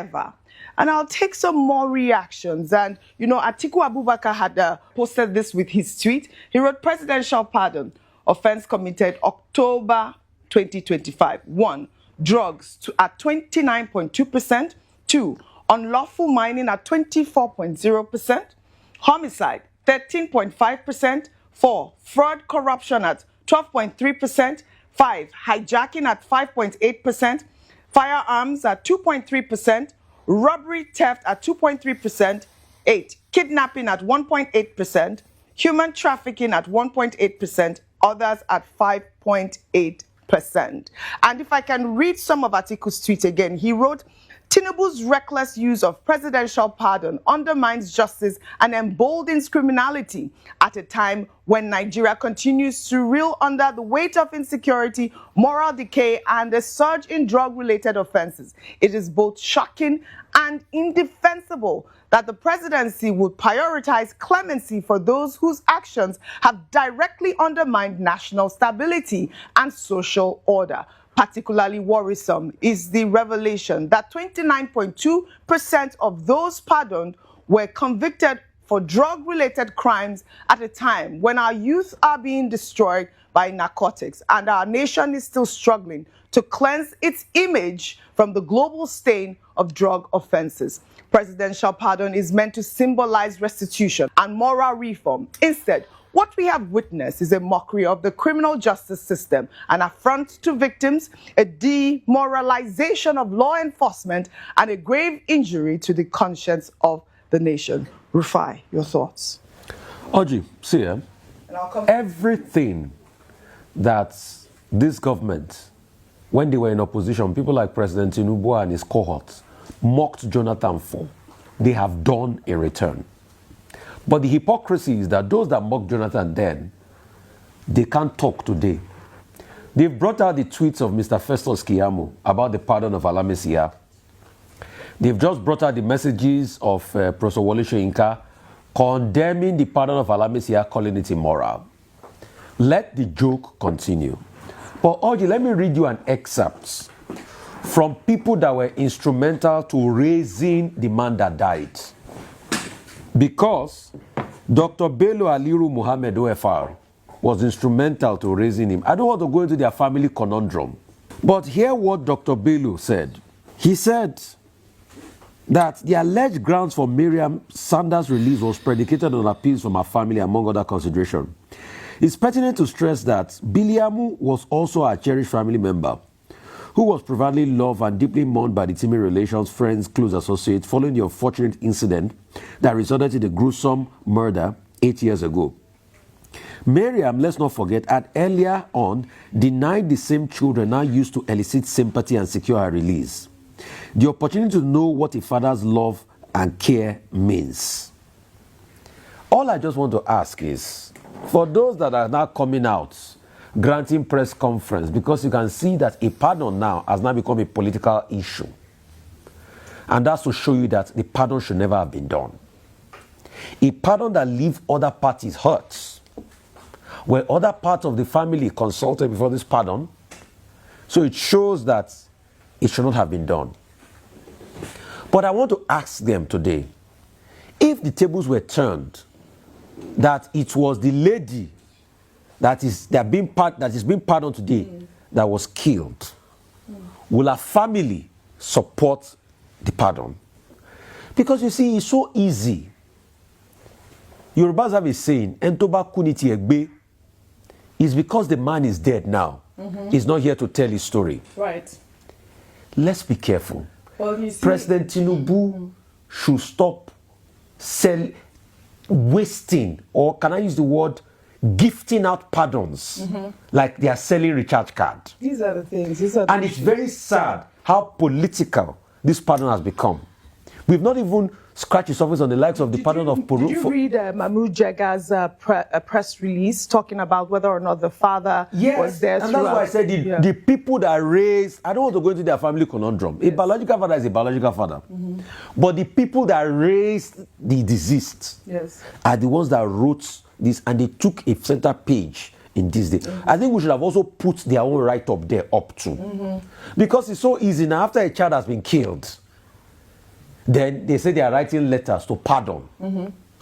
ever. And I'll take some more reactions. And, Atiku Abubakar had posted this with his tweet. He wrote, presidential pardon, offense committed October 2025. 1, drugs at 29.2%. 2, unlawful mining at 24.0%. Homicide, 13.5%. 4, fraud corruption at 12.3%. 5, hijacking at 5.8%. Firearms at 2.3%. Robbery theft at 2.3%. 8, kidnapping at 1.8%. Human trafficking at 1.8%. Others at 5.8%. And if I can read some of Atiku's tweet again, he wrote, Tinubu's reckless use of presidential pardon undermines justice and emboldens criminality at a time when Nigeria continues to reel under the weight of insecurity, moral decay, and a surge in drug-related offenses. It is both shocking and indefensible that the presidency would prioritize clemency for those whose actions have directly undermined national stability and social order. Particularly worrisome is the revelation that 29.2% of those pardoned were convicted for drug-related crimes at a time when our youth are being destroyed by narcotics and our nation is still struggling to cleanse its image from the global stain of drug offenses. Presidential pardon is meant to symbolize restitution and moral reform. Instead, what we have witnessed is a mockery of the criminal justice system, an affront to victims, a demoralization of law enforcement, and a grave injury to the conscience of the nation. Rufai, your thoughts? Oji, see, everything that this government, when they were in opposition, people like President Tinubu and his cohorts mocked Jonathan for, they have done in return. But the hypocrisy is that those that mocked Jonathan then, they can't talk today. They've brought out the tweets of Mr. Festus Keyamo about the pardon of Alamisia. They've just brought out the messages of Professor Wole Soyinka condemning the pardon of Alamisia, calling it immoral. Let the joke continue. But Oji, let me read you an excerpt from people that were instrumental to raising the man that died. Because Dr. Bello Aliru Muhammad OFR was instrumental to raising him. I don't want to go into their family conundrum. But hear what Dr. Bello said. He said that the alleged grounds for Miriam Sanders' release was predicated on appeals from her family, among other considerations. It's pertinent to stress that Biliamu was also a cherished family member who was profoundly loved and deeply mourned by the teaming relations, friends, close associates following the unfortunate incident that resulted in the gruesome murder 8 years ago. Miriam, let's not forget, had earlier on denied the same children now used to elicit sympathy and secure her release. The opportunity to know what a father's love and care means. All I just want to ask is, for those that are now coming out, granting press conference, because you can see that a pardon now has now become a political issue. And that's to show you that the pardon should never have been done. A pardon that leaves other parties hurt. Where other parts of the family consulted before this pardon, so it shows that it should not have been done. But I want to ask them today, if the tables were turned, that it was the lady that is being pardoned today that was killed, will her family support the pardon? Because you see, it's so easy. Yorubas have a saying, "Entoba kuniti egbe," is because the man is dead now. He's not here to tell his story. Right. Let's be careful. Well, President Tinubu should stop wasting, or can I use the word, gifting out pardons like they are selling recharge card. These are the things. And it's very sad how political this pardon has become. We've not even scratched the surface on the likes of the pardon of Peru. Did you read Mahmoud Jaga's press release talking about whether or not the father was there? And that's why I said the people that raised, I don't want to go into their family conundrum. A biological father is a biological father. But the people that raised the deceased are the ones that wrote this, and they took a center page in this day. I think we should have also put their own right up there up too. Because it's so easy now, after a child has been killed, Then they say they are writing letters to pardon,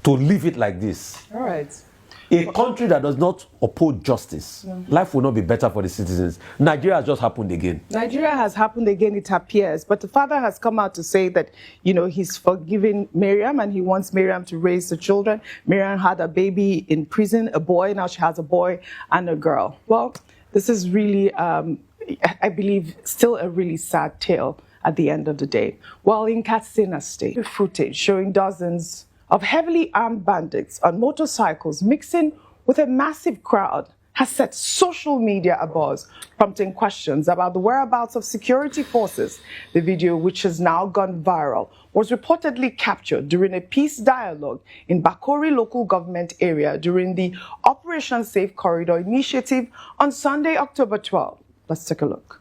to leave it like this. All right. A country that does not uphold justice, life will not be better for the citizens. Nigeria has just happened again. Nigeria has happened again, it appears. But the father has come out to say that, you know, he's forgiven Miriam and he wants Miriam to raise the children. Miriam had a baby in prison, a boy. Now she has a boy and a girl. Well, this is really, I believe, still a really sad tale at the end of the day. Well, in Katsina State, footage showing dozens of heavily armed bandits on motorcycles mixing with a massive crowd has set social media abuzz, prompting questions about the whereabouts of security forces. The video, which has now gone viral, was reportedly captured during a peace dialogue in Bakori local government area during the Operation Safe Corridor initiative on Sunday, October 12. Let's take a look.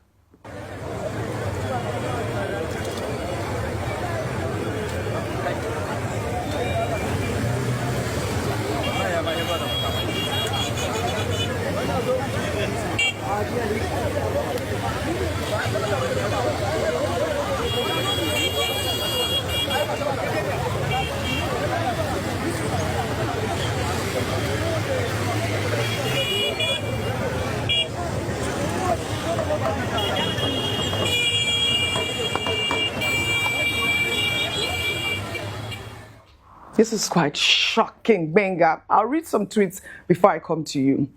This is quite shocking, Benga. I'll read some tweets before I come to you.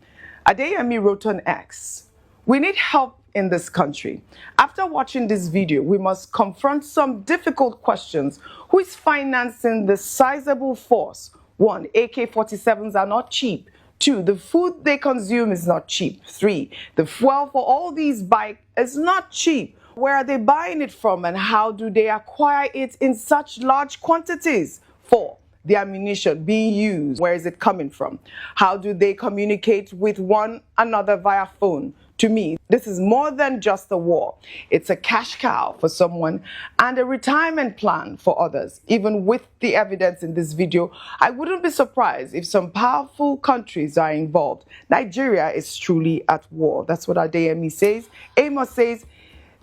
Adeyemi wrote on X, "We need help in this country. After watching this video, we must confront some difficult questions. Who is financing this sizable force? 1, AK-47s are not cheap. 2, the food they consume is not cheap. 3, the fuel for all these bikes is not cheap. Where are they buying it from and how do they acquire it in such large quantities? 4, the ammunition being used, where is it coming from? How do they communicate with one another via phone? To me, this is more than just a war. It's a cash cow for someone and a retirement plan for others. Even with the evidence in this video, I wouldn't be surprised if some powerful countries are involved. Nigeria is truly at war." That's what Adeyemi says. Amos says,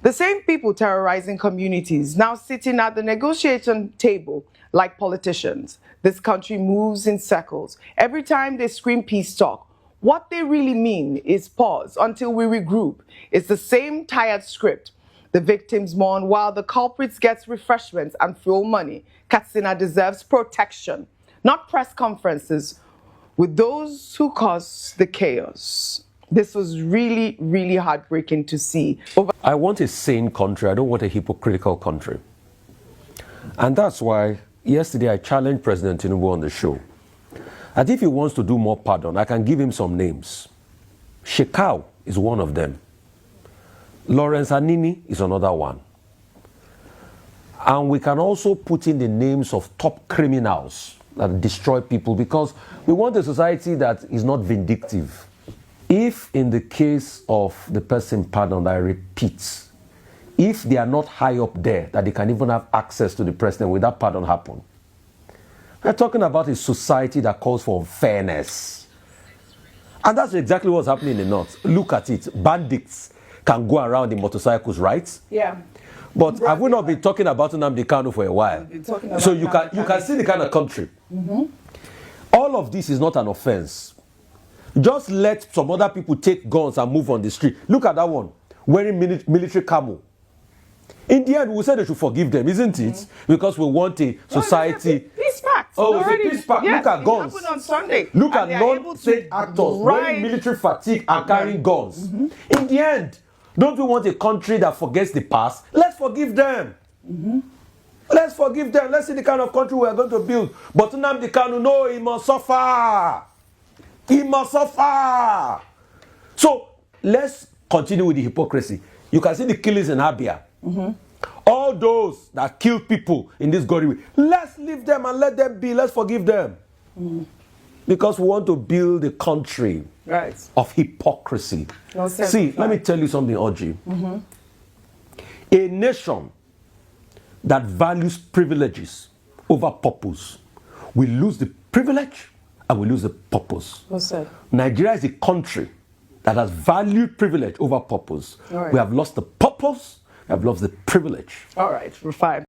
"The same people terrorizing communities now sitting at the negotiation table like politicians. This country moves in circles. Every time they scream peace talk, what they really mean is pause until we regroup. It's the same tired script. The victims mourn while the culprits get refreshments and fuel money. Katsina deserves protection, not press conferences with those who cause the chaos." This was really, really heartbreaking to see. I want a sane country. I don't want a hypocritical country. And that's why yesterday I challenged President Tinubu on the show. And if he wants to do more pardon, I can give him some names. Shekau is one of them. Lawrence Anini is another one. And we can also put in the names of top criminals that destroy people, because we want a society that is not vindictive. If in the case of the person pardoned, I repeat, if they are not high up there, that they can even have access to the president, will that pardon happen? We're talking about a society that calls for fairness. And that's exactly what's happening in the north. Look at it. Bandits can go around in motorcycles, right? Yeah. But have we not been talking about Nnamdi Kanu for a while? So you can see the kind of country. All of this is not an offense. Just let some other people take guns and move on the street. Look at that one, wearing military camo. In the end, we say they should forgive them, isn't it? Because we want a society. Peace pact. Oh, it's a peace pact. Yes, look at guns. It happened on Sunday. Look at non-state actors wearing military fatigue and carrying guns. In the end, don't we want a country that forgets the past? Let's forgive them. Let's forgive them. Let's see the kind of country we are going to build. But Nnamdi Kanu, no, he must suffer. He must suffer. So let's continue with the hypocrisy. You can see the killings in Abia. All those that kill people in this gory way, let's leave them and let them be. Let's forgive them. Because we want to build a country of hypocrisy. No sense. See, let me tell you something, Audrey. A nation that values privileges over purpose will lose the privilege and will lose the purpose. What's that? Nigeria is a country that has valued privilege over purpose. Right. We have lost the purpose, we have lost the privilege. All right, we're fine.